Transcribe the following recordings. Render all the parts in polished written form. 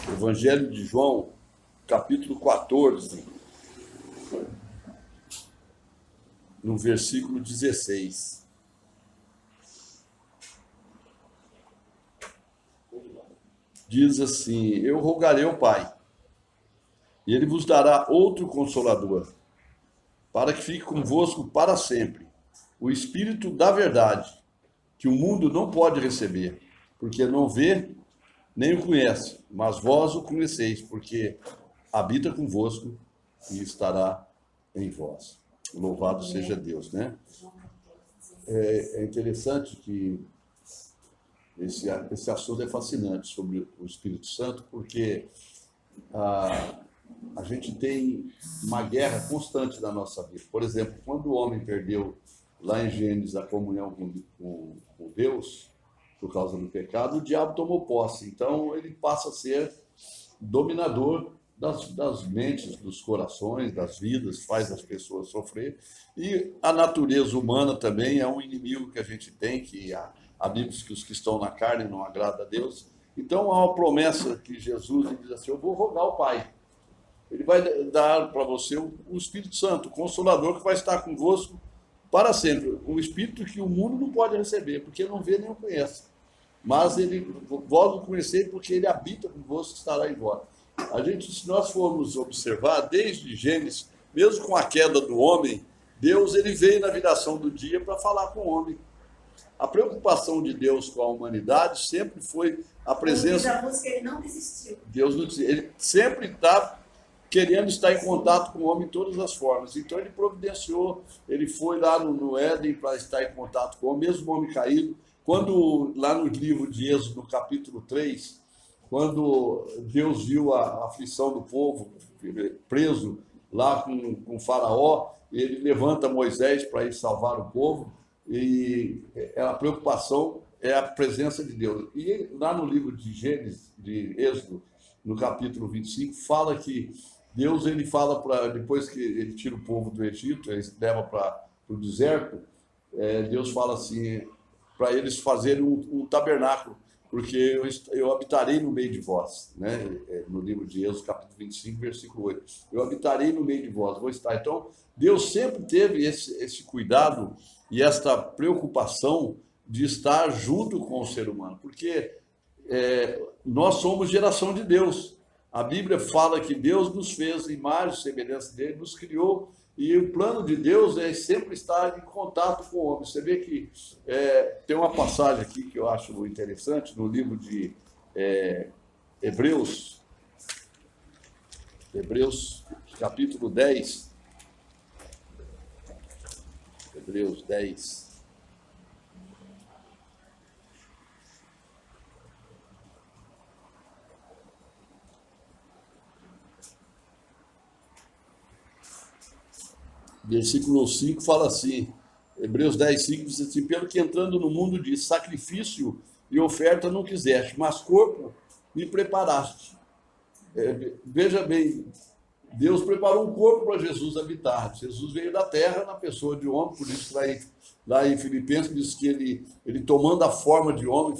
Evangelho de João, capítulo 14, no versículo 16. Diz assim: Eu rogarei ao Pai, e ele vos dará outro Consolador, para que fique convosco para sempre, o Espírito da verdade, que o mundo não pode receber, porque não vê nem o conhece, mas vós o conheceis, porque habita convosco e estará em vós. Louvado seja Deus, né? É interessante que esse assunto é fascinante sobre o Espírito Santo, porque a gente tem uma guerra constante na nossa vida. Por exemplo, quando o homem perdeu lá em Gênesis a comunhão com Deus, por causa do pecado, o diabo tomou posse. Então, ele passa a ser dominador das mentes, dos corações, das vidas, faz as pessoas sofrer. E a natureza humana também é um inimigo que a gente tem, que a Bíblia diz que os que estão na carne não agrada a Deus. Então, há uma promessa que Jesus diz assim: eu vou rogar ao Pai. Ele vai dar para você o Espírito Santo, o Consolador, que vai estar convosco para sempre. Um Espírito que o mundo não pode receber, porque não vê nem o conhece. Mas ele, vós o conheceis, porque ele habita convosco e estará em vós. A gente, se nós formos observar, desde Gênesis, mesmo com a queda do homem, Deus ele veio na viração do dia para falar com o homem. A preocupação de Deus com a humanidade sempre foi a presença. Ele não desistiu. Deus não desistiu. Ele sempre está querendo estar em contato com o homem de todas as formas. Então ele providenciou, ele foi lá no Éden para estar em contato com o homem, mesmo o homem caído. Quando, lá no livro de Êxodo, no capítulo 3, quando Deus viu a aflição do povo preso lá com Faraó, ele levanta Moisés para ir salvar o povo, e a preocupação é a presença de Deus. E lá no livro de Gênesis, de Êxodo, no capítulo 25, fala que Deus ele fala para, depois que ele tira o povo do Egito, ele leva para o deserto, Deus fala assim, para eles fazerem um tabernáculo, porque eu habitarei no meio de vós, né? No livro de Êxodo, capítulo 25, versículo 8. Eu habitarei no meio de vós, vou estar. Então, Deus sempre teve esse cuidado e esta preocupação de estar junto com o ser humano, porque nós somos geração de Deus. A Bíblia fala que Deus nos fez imagem e semelhança dele, nos criou, e o plano de Deus é sempre estar em contato com o homem. Você vê que tem uma passagem aqui que eu acho interessante, no livro de Hebreus, capítulo 10, Hebreus 10, versículo 5 fala assim, Hebreus 10, 5 diz assim: pelo que entrando no mundo de sacrifício e oferta não quiseste, mas corpo me preparaste. Veja bem, Deus preparou um corpo para Jesus habitar. Jesus veio da terra na pessoa de homem, por isso lá em Filipenses diz que ele tomando a forma de homem,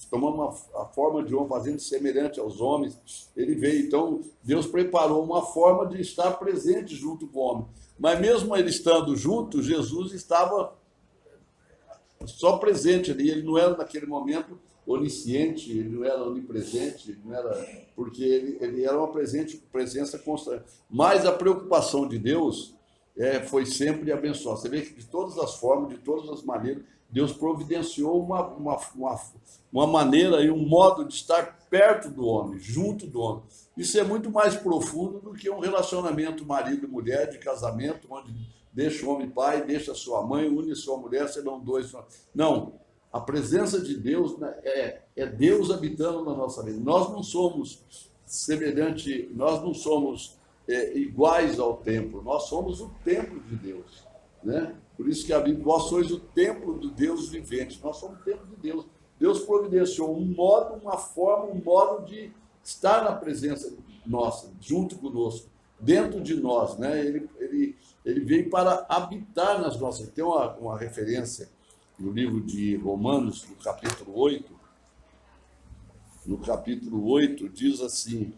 tomando a forma de homem, fazendo-se semelhante aos homens, ele veio. Então, Deus preparou uma forma de estar presente junto com o homem. Mas mesmo ele estando junto, Jesus estava só presente ali, ele não era naquele momento onisciente, ele não era onipresente, ele não era, porque ele era uma presença constante. Mas a preocupação de Deus foi sempre abençoar. Você vê que de todas as formas, de todas as maneiras, Deus providenciou uma maneira e um modo de estar perto do homem, junto do homem. Isso é muito mais profundo do que um relacionamento marido e mulher, de casamento, onde deixa o homem pai, deixa sua mãe, une sua mulher, serão dois. Não, a presença de Deus é Deus habitando na nossa vida. Nós não somos semelhantes, nós não somos iguais ao templo, nós somos o templo de Deus, né? Por isso que a Bíblia, vós sois o templo do Deus vivente, nós somos o templo de Deus. Deus providenciou um modo, uma forma, um modo de estar na presença nossa, junto conosco, dentro de nós, né? Ele veio para habitar nas nossas. Tem uma referência no livro de Romanos, no capítulo 8, no capítulo 8, diz assim,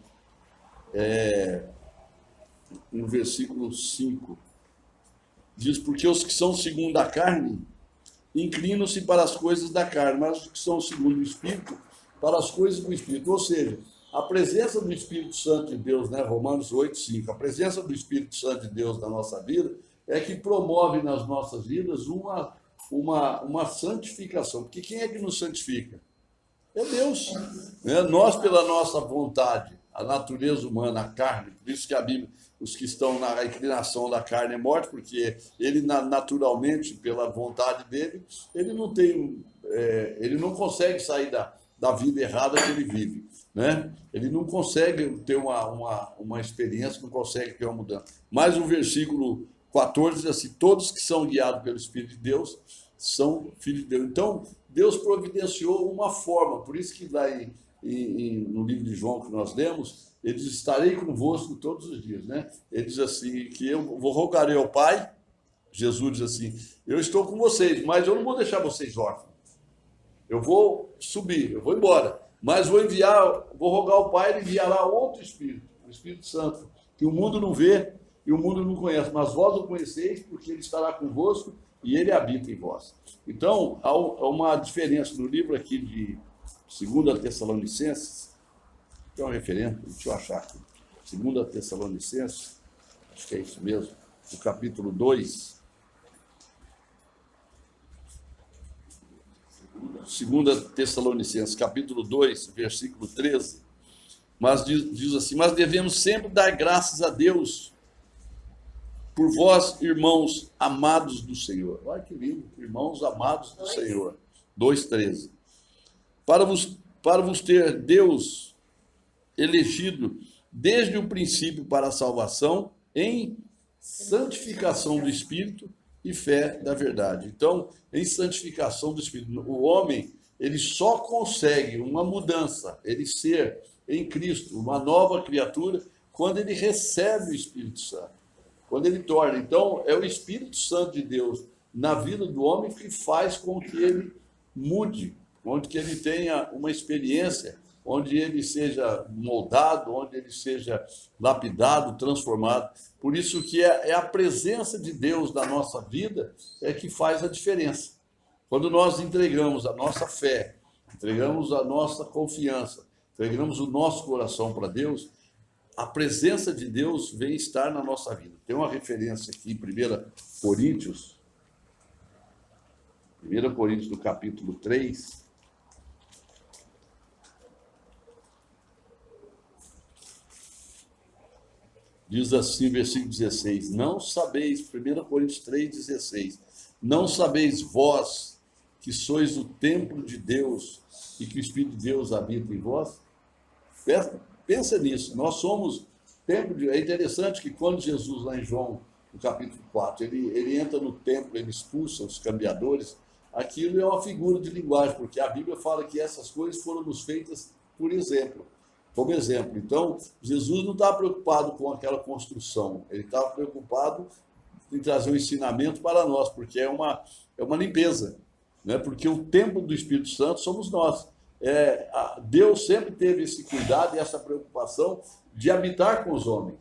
no versículo 5, diz, porque os que são segundo a carne inclinam-se para as coisas da carne, mas os que são segundo o Espírito, para as coisas do Espírito. Ou seja, a presença do Espírito Santo de Deus, né? Romanos 8, 5, a presença do Espírito Santo de Deus na nossa vida é que promove nas nossas vidas uma santificação. Porque quem é que nos santifica? É Deus. Né? Nós, pela nossa vontade, a natureza humana, a carne, por isso que a Bíblia, os que estão na inclinação da carne é morte, porque ele naturalmente, pela vontade dele, ele não tem, ele não consegue sair da vida errada que ele vive, né? Ele não consegue ter uma experiência, não consegue ter uma mudança. Mas o versículo 14 diz assim, todos que são guiados pelo Espírito de Deus são filhos de Deus. Então, Deus providenciou uma forma, por isso que lá no livro de João que nós lemos, ele diz, estarei convosco todos os dias, né? Ele diz assim, que eu rogarei ao Pai, Jesus diz assim, eu estou com vocês, mas eu não vou deixar vocês órfãos. Eu vou subir, eu vou embora, mas vou rogar ao Pai, ele enviará outro Espírito, o Espírito Santo, que o mundo não vê e o mundo não conhece, mas vós o conheceis, porque ele estará convosco e ele habita em vós. Então, há uma diferença no livro aqui de 2 Tessalonicenses, que é uma referência, deixa eu achar aqui, 2 Tessalonicenses, acho que é isso mesmo, no capítulo 2, 2 Tessalonicenses, capítulo 2, versículo 13, mas diz assim, mas devemos sempre dar graças a Deus por vós, irmãos amados do Senhor. Olha que lindo, irmãos amados do Senhor. 2,13. Para vos ter Deus elegido desde o princípio para a salvação em santificação do Espírito e fé da verdade. Então, em santificação do Espírito, o homem, ele só consegue uma mudança, ele ser em Cristo, uma nova criatura, quando ele recebe o Espírito Santo. Quando ele torna. Então, é o Espírito Santo de Deus na vida do homem que faz com que ele mude, onde que ele tenha uma experiência, onde ele seja moldado, onde ele seja lapidado, transformado. Por isso que é a presença de Deus na nossa vida é que faz a diferença. Quando nós entregamos a nossa fé, entregamos a nossa confiança, entregamos o nosso coração para Deus, a presença de Deus vem estar na nossa vida. Tem uma referência aqui em 1 Coríntios, do capítulo 3, diz assim, versículo 16, não sabeis, 1 Coríntios 3, 16, não sabeis vós que sois o templo de Deus e que o Espírito de Deus habita em vós? Pensa nisso, nós somos templo de... É interessante que quando Jesus, lá em João, no capítulo 4, ele entra no templo, ele expulsa os cambiadores, aquilo é uma figura de linguagem, porque a Bíblia fala que essas coisas foram nos feitas por exemplo, como exemplo. Então, Jesus não estava preocupado com aquela construção, ele estava preocupado em trazer um ensinamento para nós, porque é uma limpeza, né? Porque o templo do Espírito Santo somos nós. Deus sempre teve esse cuidado e essa preocupação de habitar com os homens,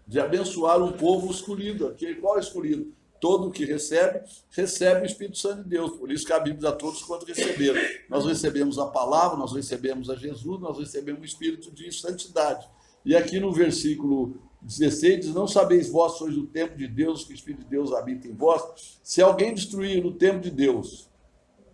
de abençoar um povo escolhido. Qual é escolhido? Todo que recebe o Espírito Santo de Deus. Por isso que a Bíblia diz a todos quando receberam. Nós recebemos a palavra, nós recebemos a Jesus, nós recebemos o Espírito de santidade. E aqui no versículo 16 diz, não sabeis vós sois o templo de Deus, que o Espírito de Deus habita em vós. Se alguém destruir o templo de Deus,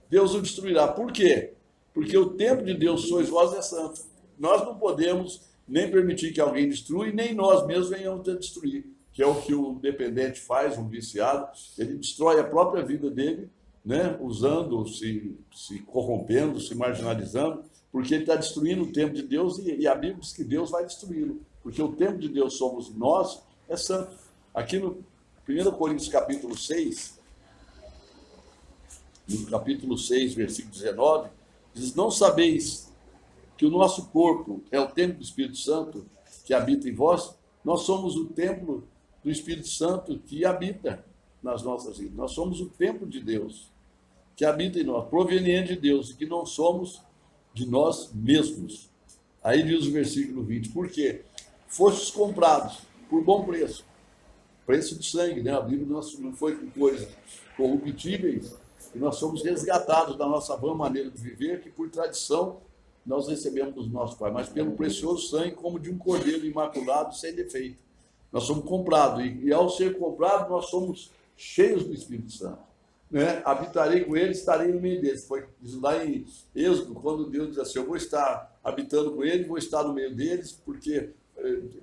Deus o destruirá. Por quê? Porque o templo de Deus sois vós é santo. Nós não podemos nem permitir que alguém destrua e nem nós mesmos venhamos a destruir, que é o que o dependente faz, um viciado. Ele destrói a própria vida dele, né? Usando, se corrompendo, se marginalizando, porque ele está destruindo o templo de Deus e a Bíblia diz que Deus vai destruí-lo, porque o templo de Deus somos nós, é santo. Aqui no 1 Coríntios capítulo 6, no capítulo 6, versículo 19, diz, não sabeis que o nosso corpo é o templo do Espírito Santo que habita em vós? Nós somos o templo do Espírito Santo que habita nas nossas vidas. Nós somos o templo de Deus que habita em nós, proveniente de Deus, e que não somos de nós mesmos. Aí diz o versículo 20, por quê? Fostes comprados por bom preço, preço de sangue, né? A Bíblia não foi com coisas corruptíveis, e nós somos resgatados da nossa vã maneira de viver, que por tradição nós recebemos dos nossos pais, mas pelo precioso sangue, como de um cordeiro imaculado, sem defeito. Nós somos comprados, e ao ser comprados, nós somos cheios do Espírito Santo. Né? Habitarei com eles, estarei no meio deles. Foi isso lá em Êxodo, quando Deus diz assim, eu vou estar habitando com eles, vou estar no meio deles, porque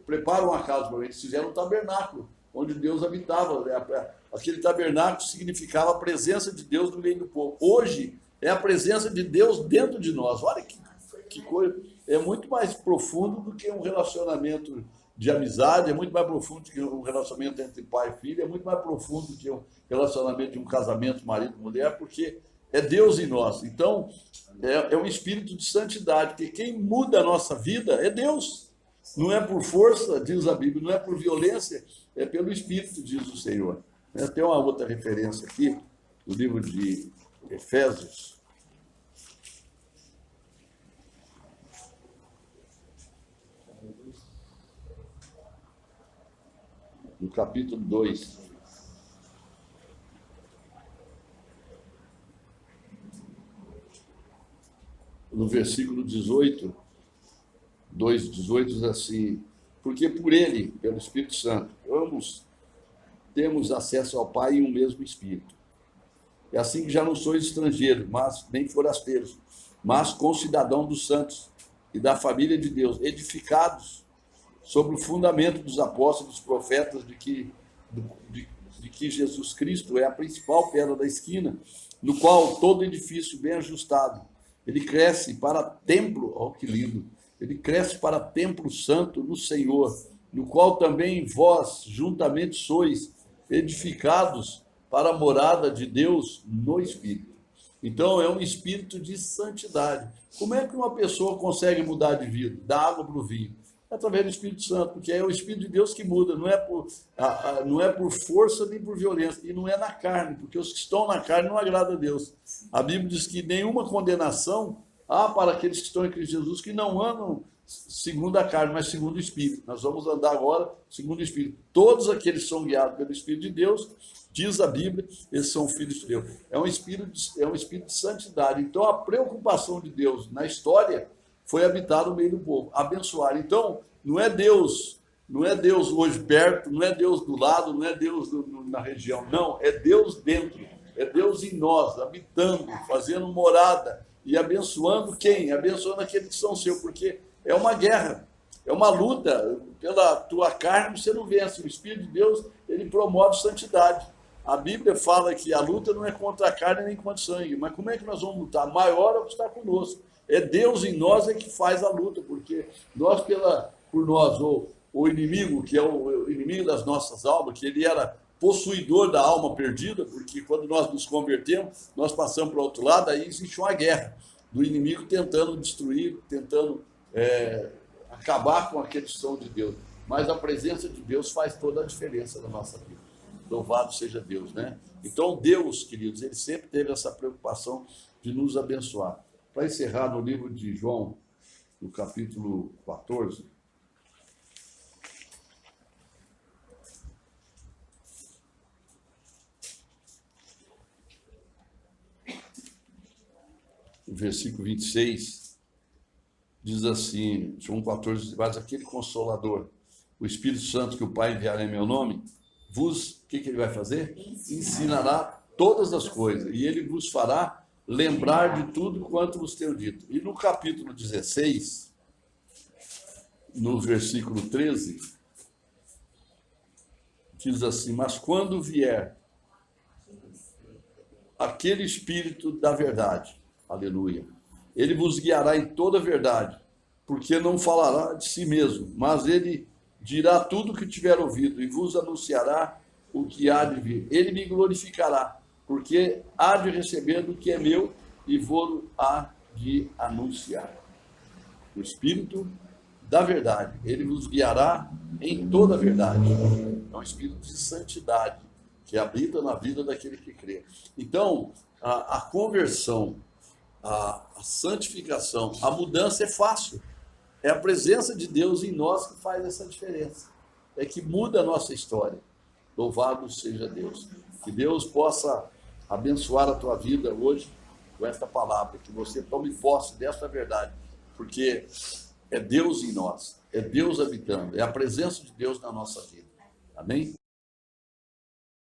preparam uma casa para eles. Fizeram um tabernáculo, onde Deus habitava. Aquele tabernáculo significava a presença de Deus no meio do povo. Hoje é a presença de Deus dentro de nós. Olha que coisa. É muito mais profundo do que um relacionamento de amizade, é muito mais profundo do que um relacionamento entre pai e filho, é muito mais profundo do que um relacionamento de um casamento marido e mulher, porque é Deus em nós. Então, é um espírito de santidade, porque quem muda a nossa vida é Deus. Não é por força, diz a Bíblia, não é por violência, é pelo Espírito, diz o Senhor. Tem uma outra referência aqui, no livro de Efésios. No capítulo 2. No versículo 18, 2:18 diz assim, porque por ele, pelo Espírito Santo, ambos temos acesso ao Pai em um mesmo Espírito. É assim que já não sois estrangeiros, mas nem forasteiros, mas concidadão dos santos e da família de Deus, edificados sobre o fundamento dos apóstolos, dos profetas, de que Jesus Cristo é a principal pedra da esquina, no qual todo edifício bem ajustado, ele cresce para templo, ó que lindo, ele cresce para templo santo no Senhor, no qual também vós juntamente sois edificados para a morada de Deus no Espírito. Então é um espírito de santidade. Como é que uma pessoa consegue mudar de vida, da água para o vinho? Através do Espírito Santo, porque é o Espírito de Deus que muda, não é por força nem por violência, e não é na carne, porque os que estão na carne não agradam a Deus. A Bíblia diz que nenhuma condenação há para aqueles que estão em Cristo Jesus, que não andam segundo a carne, mas segundo o Espírito. Nós vamos andar agora segundo o Espírito. Todos aqueles que são guiados pelo Espírito de Deus, diz a Bíblia, eles são filhos de Deus. É um espírito de santidade. Então a preocupação de Deus na história foi habitar no meio do povo, abençoar. Então, não é Deus hoje perto, não é Deus do lado, não é Deus na região, não, é Deus dentro, é Deus em nós, habitando, fazendo morada e abençoando quem? Abençoando aqueles que são seus, porque é uma guerra, é uma luta, pela tua carne você não vence, o Espírito de Deus, ele promove santidade. A Bíblia fala que a luta não é contra a carne nem contra o sangue, mas como é que nós vamos lutar? Maior é o que está conosco. É Deus em nós é que faz a luta, porque nós, por nós, o inimigo, que é o inimigo das nossas almas, que ele era possuidor da alma perdida, porque quando nós nos convertemos, nós passamos para o outro lado, aí existe uma guerra do inimigo tentando destruir, tentando acabar com aqueles que são de Deus. Mas a presença de Deus faz toda a diferença na nossa vida. Louvado seja Deus, né? Então, Deus, queridos, ele sempre teve essa preocupação de nos abençoar. Para encerrar, no livro de João, no capítulo 14, o versículo 26, diz assim, João 14, mas aquele Consolador, o Espírito Santo que o Pai enviará em meu nome, o que ele vai fazer? Ensinará todas as coisas, e ele vos fará lembrar de tudo quanto vos tenho dito. E no capítulo 16, no versículo 13, diz assim, mas quando vier aquele Espírito da verdade, aleluia, ele vos guiará em toda a verdade, porque não falará de si mesmo, mas ele dirá tudo o que tiver ouvido e vos anunciará o que há de vir. Ele me glorificará, porque há de receber do que é meu e vou há de anunciar. O Espírito da verdade, ele vos guiará em toda a verdade. É um espírito de santidade que habita na vida daquele que crê. Então, a conversão, a santificação, a mudança é fácil. É a presença de Deus em nós que faz essa diferença. É que muda a nossa história. Louvado seja Deus. Que Deus possa abençoar a tua vida hoje com esta palavra, que você tome posse desta verdade, porque é Deus em nós, é Deus habitando, é a presença de Deus na nossa vida. Amém?